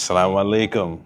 Assalamu alaikum.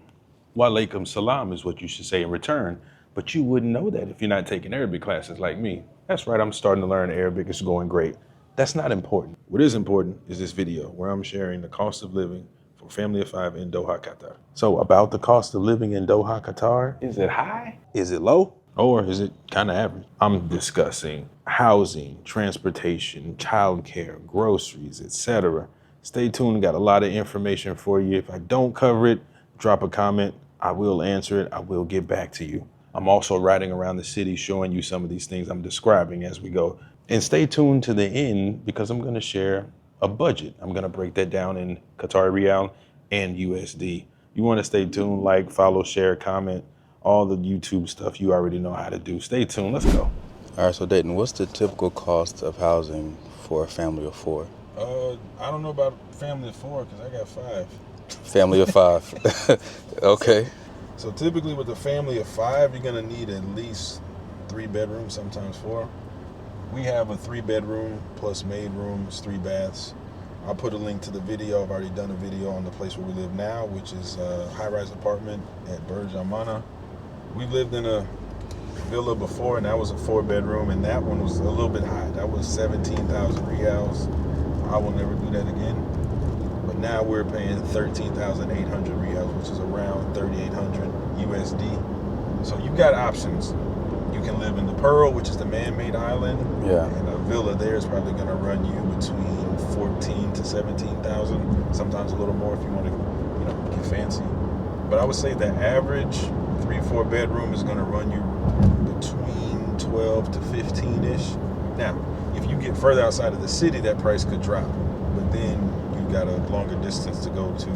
Wa alaikum salam is what you should say in return, but you wouldn't know that if you're not taking Arabic classes like me. That's right, I'm starting to learn Arabic, it's going great. That's not important. What is important is this video where I'm sharing the cost of living for a family of 5 in Doha, Qatar. So about the cost of living in Doha, Qatar, is it high? Is it low? Or is it kind of average? I'm discussing housing, transportation, childcare, groceries, etc. Stay tuned, got a lot of information for you. If I don't cover it, drop a comment. I will answer it. I will get back to you. I'm also riding around the city showing you some of these things I'm describing as we go. And stay tuned to the end because I'm gonna share a budget. I'm gonna break that down in Qatari Riyal and USD. You wanna stay tuned, like, follow, share, comment, all the YouTube stuff you already know how to do. Stay tuned, let's go. All right, so Dayton, what's the typical cost of housing for a family of 4? I don't know about family of 4 because I got 5. Family of 5. Okay. So typically with a family of 5, you're gonna need at least 3 bedrooms, sometimes 4. We have a 3-bedroom plus maid rooms, 3 baths. I'll put a link to the video. I've already done a video on the place where we live now, which is a high-rise apartment at Burj Al Mana. We've lived in a villa before, and that was a 4-bedroom, and that one was a little bit high. That was 17,000 Riyals. I will never do that again. But now we're paying 13,800 Riyals, which is around 3,800 USD. So you've got options. You can live in the Pearl, which is the man-made island. Yeah. And a villa there is probably going to run you between 14 to 17,000. Sometimes a little more if you want to, get fancy. But I would say the average 3-4 bedroom is going to run you between 12 to 15-ish. Now, if you get further outside of the city, that price could drop. But then you've got a longer distance to go to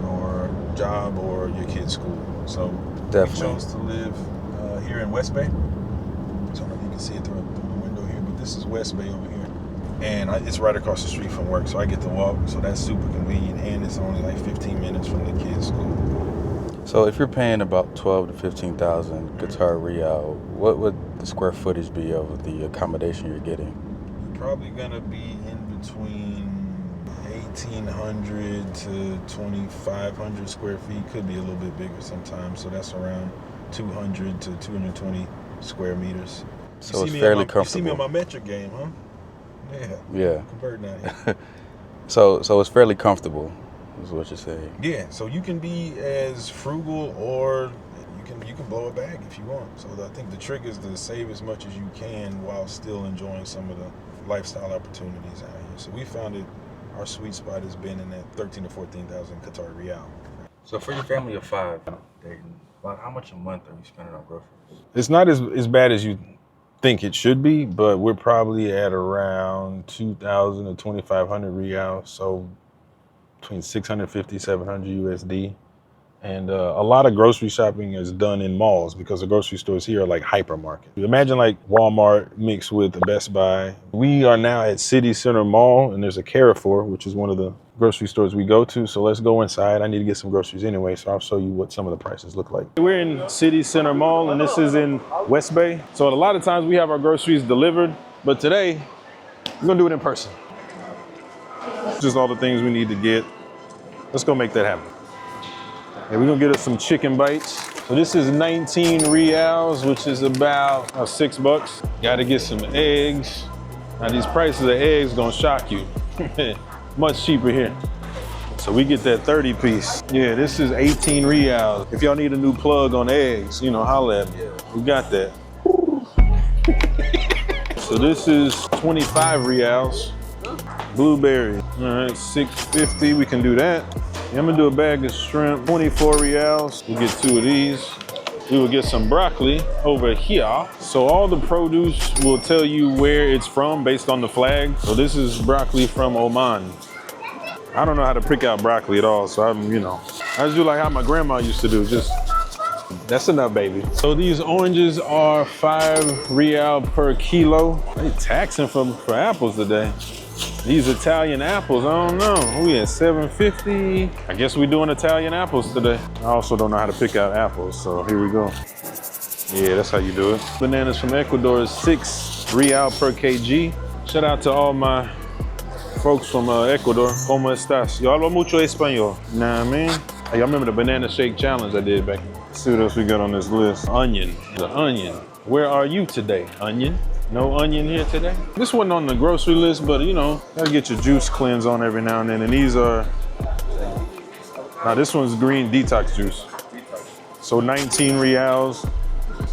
your job or your kid's school. So Definitely. we chose to live here in West Bay. So I don't know if you can see it through the window here, but this is West Bay over here. And it's right across the street from work, so I get to walk. So that's super convenient, and it's only like 15 minutes from the kids' school. So if you're paying about 12 to 15,000 Qatar Riyal, what would the square footage be of the accommodation you're getting? You're probably gonna be in between 1,800 to 2,500 square feet. Could be a little bit bigger sometimes. So that's around 200 to 220 square meters. So it's fairly comfortable. You see me on my metric game, huh? Yeah. Converting out here. So it's fairly comfortable, is what you're saying. Yeah, so you can be as frugal or you can blow a bag if you want. So I think the trick is to save as much as you can while still enjoying some of the lifestyle opportunities out here. So we found it, our sweet spot has been in that 13 to 14,000 Qatar Riyal. So for your family of 5, Dayton, about how much a month are you spending on groceries? It's not as bad as you think it should be, but we're probably at around 2,000 to 2,500 Riyals, so between 650, 700 USD. And a lot of grocery shopping is done in malls because the grocery stores here are like hypermarkets. Imagine like Walmart mixed with the Best Buy. We are now at City Center Mall, and there's a Carrefour, which is one of the grocery stores we go to. So let's go inside. I need to get some groceries anyway, so I'll show you what some of the prices look like. We're in City Center Mall, and this is in West Bay. So a lot of times we have our groceries delivered, but today we're gonna do it in person. Just all the things we need to get. Let's go make that happen. And we're gonna get us some chicken bites. So this is 19 Riyals, which is about $6. Gotta get some eggs. Now these prices of eggs gonna shock you. Much cheaper here. So we get that 30 piece. Yeah, this is 18 Riyals. If y'all need a new plug on eggs, holla at me. We got that. So this is 25 Riyals. Blueberry, all right, 650, we can do that. I'm gonna do a bag of shrimp, 24 Riyals. We'll get 2 of these. We will get some broccoli over here. So all the produce will tell you where it's from based on the flag. So this is broccoli from Oman. I don't know how to pick out broccoli at all, so I just do like how my grandma used to do, that's enough, baby. So these oranges are 5 Riyal per kilo. They taxing for apples today. These Italian apples, I don't know. We at 750. I guess we're doing Italian apples today. I also don't know how to pick out apples, so here we go. Yeah, that's how you do it. Bananas from Ecuador is 6 Riyal per kg. Shout out to all my folks from Ecuador. ¿Cómo estás? Yo hablo mucho español. Nah, man. Hey, y'all remember the banana shake challenge I did back? Let's see what else we got on this list. Onion. The onion. Where are you today, onion? No onion here today? This wasn't on the grocery list, but you know, gotta get your juice cleanse on every now and then. And these are, now this one's green detox juice. So 19 reals.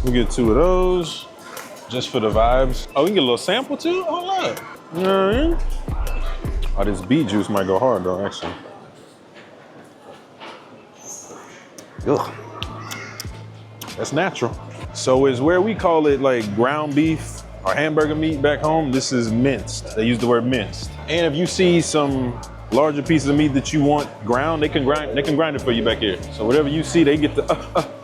We'll get 2 of those, just for the vibes. Oh, we can get a little sample too? Hold up. You know what I mean? Oh, this beet juice might go hard though, actually. Ugh. That's natural. So is where we call it like ground beef or hamburger meat back home, this is minced. They use the word minced. And if you see some larger pieces of meat that you want ground, they can grind it for you back here. So whatever you see, they get the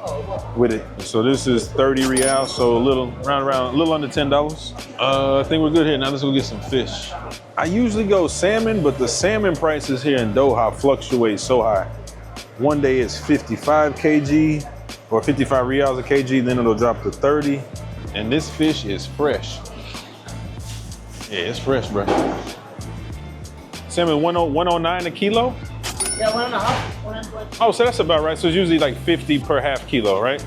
with it. So this is 30 reals, so a little around a little under $10. I think we're good here. Now let's go get some fish. I usually go salmon, but the salmon prices here in Doha fluctuate so high. One day it's 55 kg or 55 reals a kg, then it'll drop to 30. And this fish is fresh. Yeah, it's fresh, bro. Salmon 109 a kilo? Yeah, 1.5, 1.5. Oh, so that's about right. So it's usually like 50 per half kilo, right?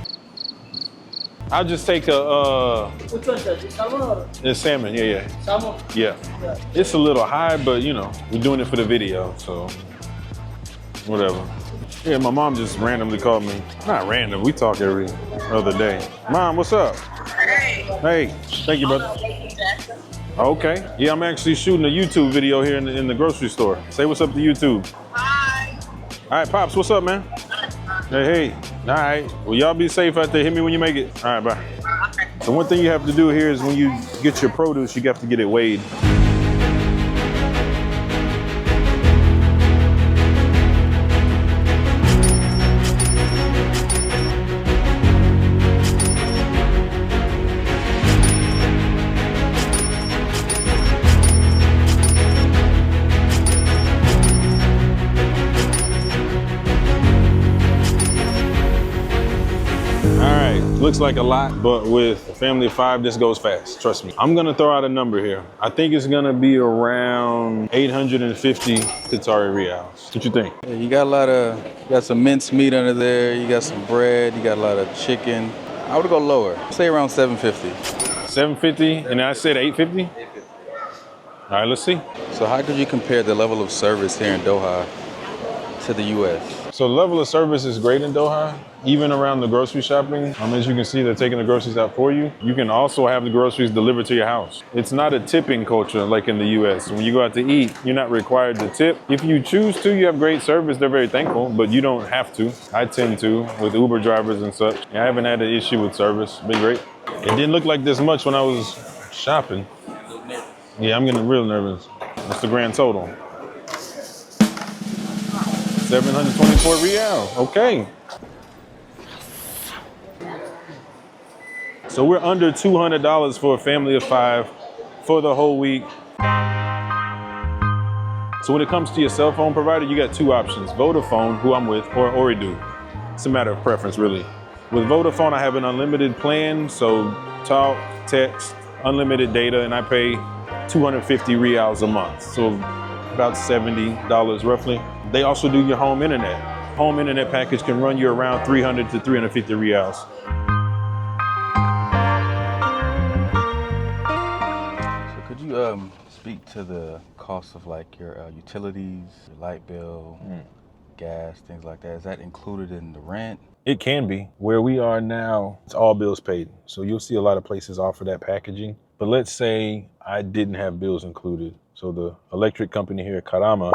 I'll just take a Which one, sir? Salmon or? the salmon, yeah. Salmon? Yeah. It's a little high, but you know, we're doing it for the video, so whatever. Yeah, my mom just randomly called me. Not random, we talk every other day. Mom, what's up? Hey. Hey, thank you, brother. Okay. Yeah, I'm actually shooting a YouTube video here in the grocery store. Say what's up to YouTube. Hi. All right, Pops, what's up, man? Hey. All right. Well, y'all be safe out there. Hit me when you make it. All right, bye. Okay. So one thing you have to do here is when you get your produce, you have to get it weighed. Looks like a lot, but with a family of 5, this goes fast, trust me. I'm gonna throw out a number here. I think it's gonna be around 850 Qatari reals. What you think? Yeah, you got some minced meat under there, you got some bread, you got a lot of chicken. I would go lower, say around 750. 750, and I said 850? 850. All right, let's see. So how could you compare the level of service here in Doha to the US? So the level of service is great in Doha, even around the grocery shopping. As you can see, they're taking the groceries out for you. You can also have the groceries delivered to your house. It's not a tipping culture like in the US. When you go out to eat, you're not required to tip. If you choose to, you have great service, they're very thankful, but you don't have to. I tend to, with Uber drivers and such. I haven't had an issue with service, been great. It didn't look like this much when I was shopping. Yeah, I'm getting real nervous. What's the grand total? 724 real, okay. So we're under $200 for a family of 5 for the whole week. So when it comes to your cell phone provider, you got 2 options, Vodafone, who I'm with, or Ooredoo. It's a matter of preference, really. With Vodafone, I have an unlimited plan, so talk, text, unlimited data, and I pay 250 reals a month, so about $70 roughly. They also do your home internet. Home internet package can run you around 300 to 350 reals. So could you speak to the cost of like your utilities, your light bill, gas, things like that? Is that included in the rent? It can be. Where we are now, it's all bills paid. So you'll see a lot of places offer that packaging. But let's say I didn't have bills included. So the electric company here at Karama,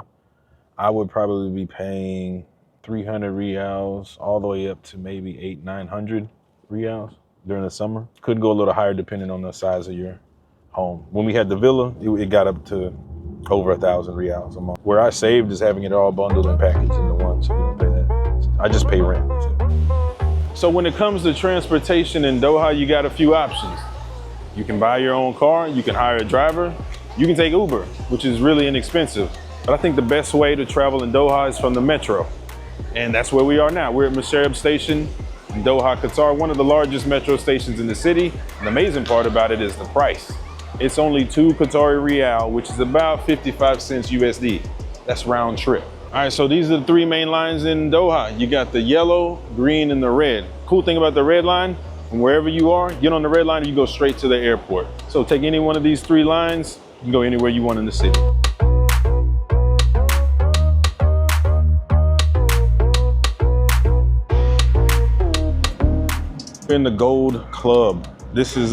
I would probably be paying 300 reals all the way up to maybe 800-900 reals during the summer. Could go a little higher depending on the size of your home. When we had the villa, it got up to over 1,000 reals a month. Where I saved is having it all bundled and packaged into one, so we don't pay that. I just pay rent. So when it comes to transportation in Doha, you got a few options. You can buy your own car, you can hire a driver, you can take Uber, which is really inexpensive. But I think the best way to travel in Doha is from the metro. And that's where we are now. We're at Masharib Station in Doha, Qatar, one of the largest metro stations in the city. And the amazing part about it is the price. it's only 2 Qatari Riyal, which is about 55 cents USD. That's round trip. All right, so these are the 3 main lines in Doha. You got the yellow, green, and the red. Cool thing about the red line, from wherever you are, get on the red line and you go straight to the airport. So take any one of these 3 lines, you can go anywhere you want in the city. We're in the Gold Club. This is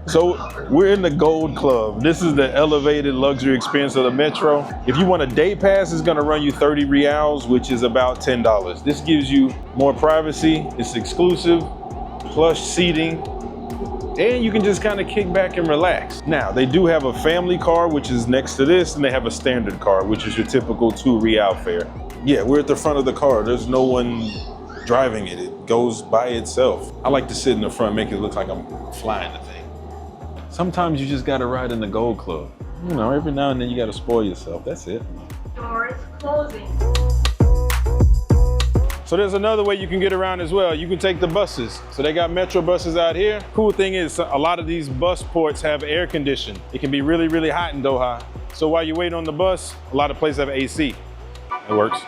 So we're in the Gold Club. This is the elevated luxury experience of the metro. If you want a day pass, it's gonna run you 30 Riyals, which is about $10. This gives you more privacy, it's exclusive, plush seating, and you can just kind of kick back and relax. Now, they do have a family car, which is next to this, and they have a standard car, which is your typical 2 Riyal fare. Yeah, we're at the front of the car. There's no one driving it. It goes by itself. I like to sit in the front, make it look like I'm flying the thing. Sometimes you just gotta ride in the Gold Club. You know, every now and then you gotta spoil yourself, that's it. Door is closing. So there's another way you can get around as well. You can take the buses. So they got metro buses out here. Cool thing is a lot of these bus ports have air conditioning. It can be really, really hot in Doha. So while you wait on the bus, a lot of places have AC. It works.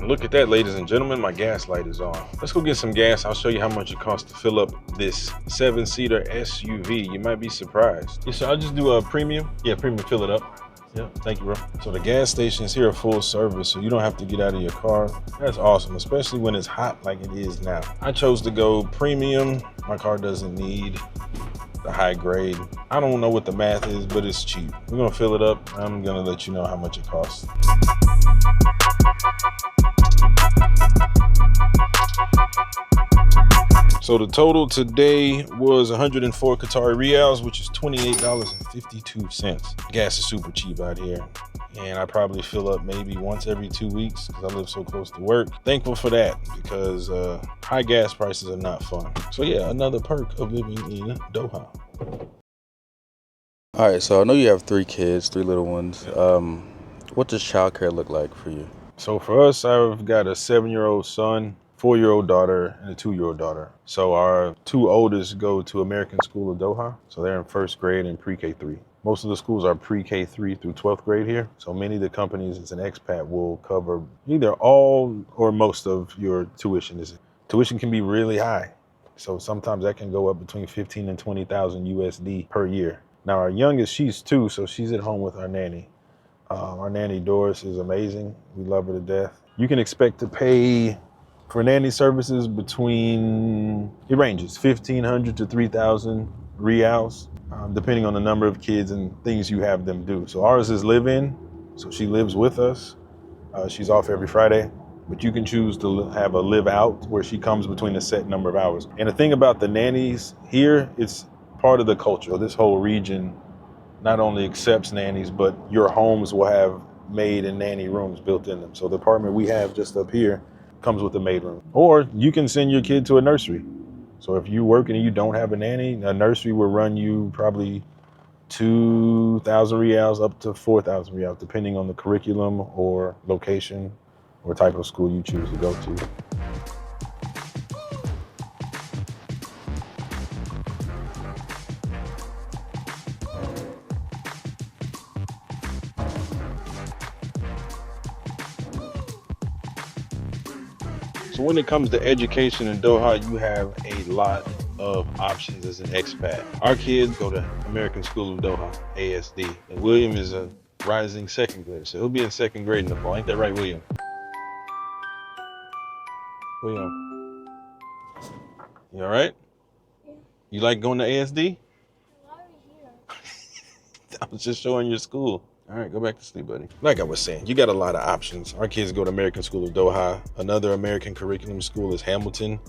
Look at that, ladies and gentlemen, my gas light is on. Let's go get some gas. I'll show you how much it costs to fill up this 7-seater SUV. You might be surprised. Yeah, so I'll just do a premium. Yeah, premium, fill it up. Yeah, thank you, bro. So the gas stations here are full service, so you don't have to get out of your car. That's awesome, especially when it's hot like it is now. I chose to go premium. My car doesn't need the high grade. I don't know what the math is, but it's cheap. We're gonna fill it up. I'm gonna let you know how much it costs. So the total today was 104 Qatari Riyals, which is $28.52. Gas is super cheap out here. And I probably fill up maybe once every 2 weeks because I live so close to work. Thankful for that because high gas prices are not fun. So yeah, another perk of living in Doha. All right, so I know you have 3 kids, 3 little ones. What does childcare look like for you? So for us, I've got a 7-year-old son, 4-year-old daughter, and a 2-year-old daughter. So our 2 oldest go to American School of Doha. So they're in 1st grade and pre-K 3. Most of the schools are pre-K 3 through 12th grade here. So many of the companies as an expat will cover either all or most of your tuition. Tuition can be really high. So sometimes that can go up between 15 and 20,000 USD per year. Now our youngest, she's 2, so she's at home with our nanny. Our nanny Doris is amazing. We love her to death. You can expect to pay for nanny services between, it ranges 1,500 to 3,000 Riyals, depending on the number of kids and things you have them do. So ours is live-in, so she lives with us. She's off every Friday, but you can choose to have a live-out where she comes between a set number of hours. And the thing about the nannies here, it's part of the culture. This whole region not only accepts nannies, but your homes will have maid and nanny rooms built in them. So the apartment we have just up here comes with a maid room. Or you can send your kid to a nursery. So if you're working and you don't have a nanny, a nursery will run you probably 2,000 Riyals up to 4,000 Riyals, depending on the curriculum or location or type of school you choose to go to. So when it comes to education in Doha, you have a lot of options as an expat. Our kids go to American School of Doha, ASD, and William is a rising 2nd grader, so he'll be in 2nd grade in the fall. Ain't that right, William? William, you all right? Yeah. You like going to ASD? I'm already here. I was just showing your school. All right, go back to sleep, buddy. Like I was saying, you got a lot of options. Our kids go to American School of Doha. Another American curriculum school is Hamilton.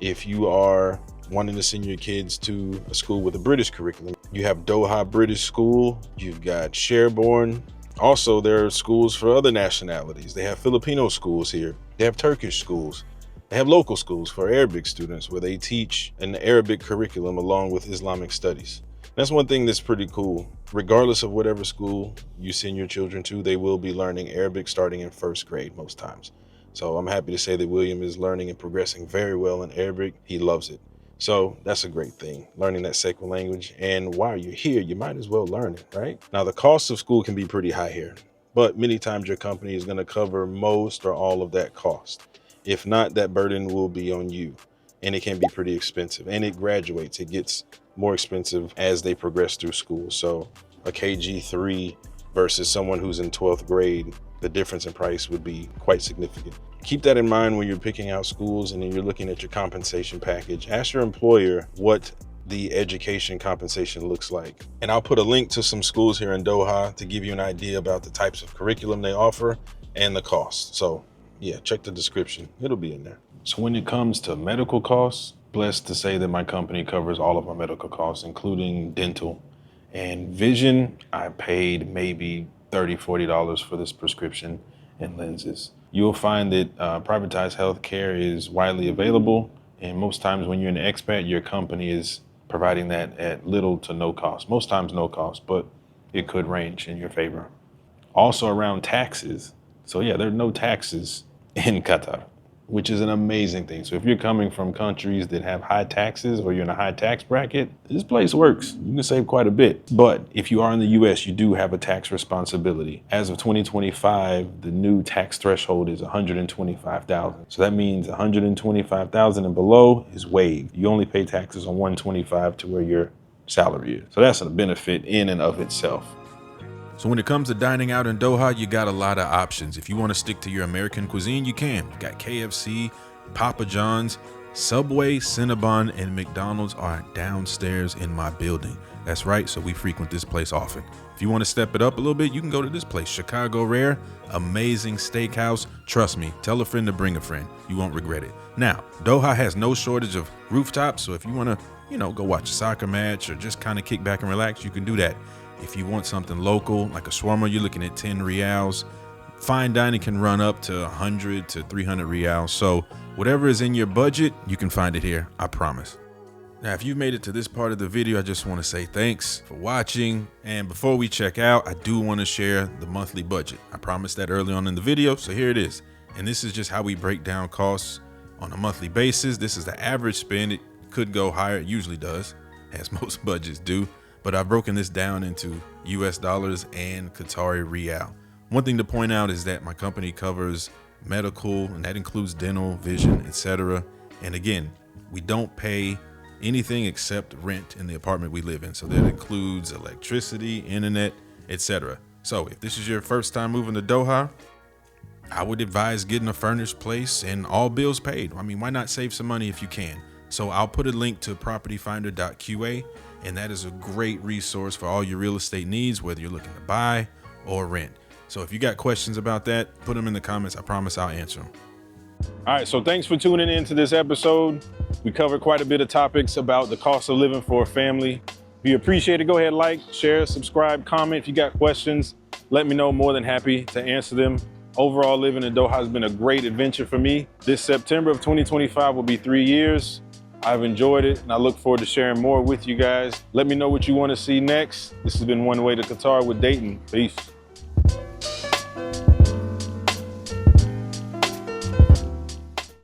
If you are wanting to send your kids to a school with a British curriculum, you have Doha British School. You've got Sherborne. Also, there are schools for other nationalities. They have Filipino schools here. They have Turkish schools. They have local schools for Arabic students where they teach an Arabic curriculum along with Islamic studies. That's one thing that's pretty cool. Regardless of whatever school you send your children to, they will be learning Arabic starting in 1st grade most times. So I'm happy to say that William is learning and progressing very well in Arabic. He loves it. So that's a great thing, learning that second language. And while you're here, you might as well learn it, right? Now, the cost of school can be pretty high here, but many times your company is going to cover most or all of that cost. If not, that burden will be on you, and it can be pretty expensive, and it graduates. It gets more expensive as they progress through school. So a KG3 versus someone who's in 12th grade, the difference in price would be quite significant. Keep that in mind when you're picking out schools and then you're looking at your compensation package. Ask your employer what the education compensation looks like. And I'll put a link to some schools here in Doha to give you an idea about the types of curriculum they offer and the cost. So yeah, check the description. It'll be in there. So when it comes to medical costs, blessed to say that my company covers all of our medical costs, including dental and vision. I paid maybe $30, $40 for this prescription and lenses. You'll find that privatized healthcare is widely available, and most times when you're an expat, your company is providing that at little to no cost. Most times no cost, but it could range in your favor. Also around taxes. So yeah, there are no taxes in Qatar, which is an amazing thing. So if you're coming from countries that have high taxes or you're in a high tax bracket, this place works. You can save quite a bit. But if you are in the US, you do have a tax responsibility. As of 2025, the new tax threshold is $125,000. So that means $125,000 and below is waived. You only pay taxes on $125,000 to where your salary is. So that's a benefit in and of itself. So when it comes to dining out in Doha, you got a lot of options. If you want to stick to your American cuisine, you can. You got KFC, Papa John's, Subway, Cinnabon, and McDonald's are downstairs in my building. That's right, so we frequent this place often. If you want to step it up a little bit, you can go to this place, Chicago Rare, amazing steakhouse. Trust me, tell a friend to bring a friend. You won't regret it. Now, Doha has no shortage of rooftops, so if you want to, go watch a soccer match or just kind of kick back and relax, you can do that. If you want something local, like a shawarma, you're looking at 10 rials. Fine dining can run up to 100 to 300 rials. So whatever is in your budget, you can find it here, I promise. Now, if you've made it to this part of the video, I just want to say thanks for watching. And before we check out, I do want to share the monthly budget. I promised that early on in the video, so here it is. And this is just how we break down costs on a monthly basis. This is the average spend. It could go higher, it usually does, as most budgets do. But I've broken this down into US dollars and Qatari rial. One thing to point out is that my company covers medical, and that includes dental, vision, etc. And again, we don't pay anything except rent in the apartment we live in. So that includes electricity, internet, etc. So if this is your first time moving to Doha, I would advise getting a furnished place and all bills paid. I mean, why not save some money if you can? So I'll put a link to propertyfinder.qa, and that is a great resource for all your real estate needs, whether you're looking to buy or rent. So if you got questions about that, put them in the comments. I promise I'll answer them. All right, so thanks for tuning in to this episode. We covered quite a bit of topics about the cost of living for a family. If you appreciate it, go ahead, like, share, subscribe, comment. If you got questions, let me know. More than happy to answer them. Overall, living in Doha has been a great adventure for me. This September of 2025 will be 3 years. I've enjoyed it, and I look forward to sharing more with you guys. Let me know what you want to see next. This has been One Way to Qatar with Dayton. Peace.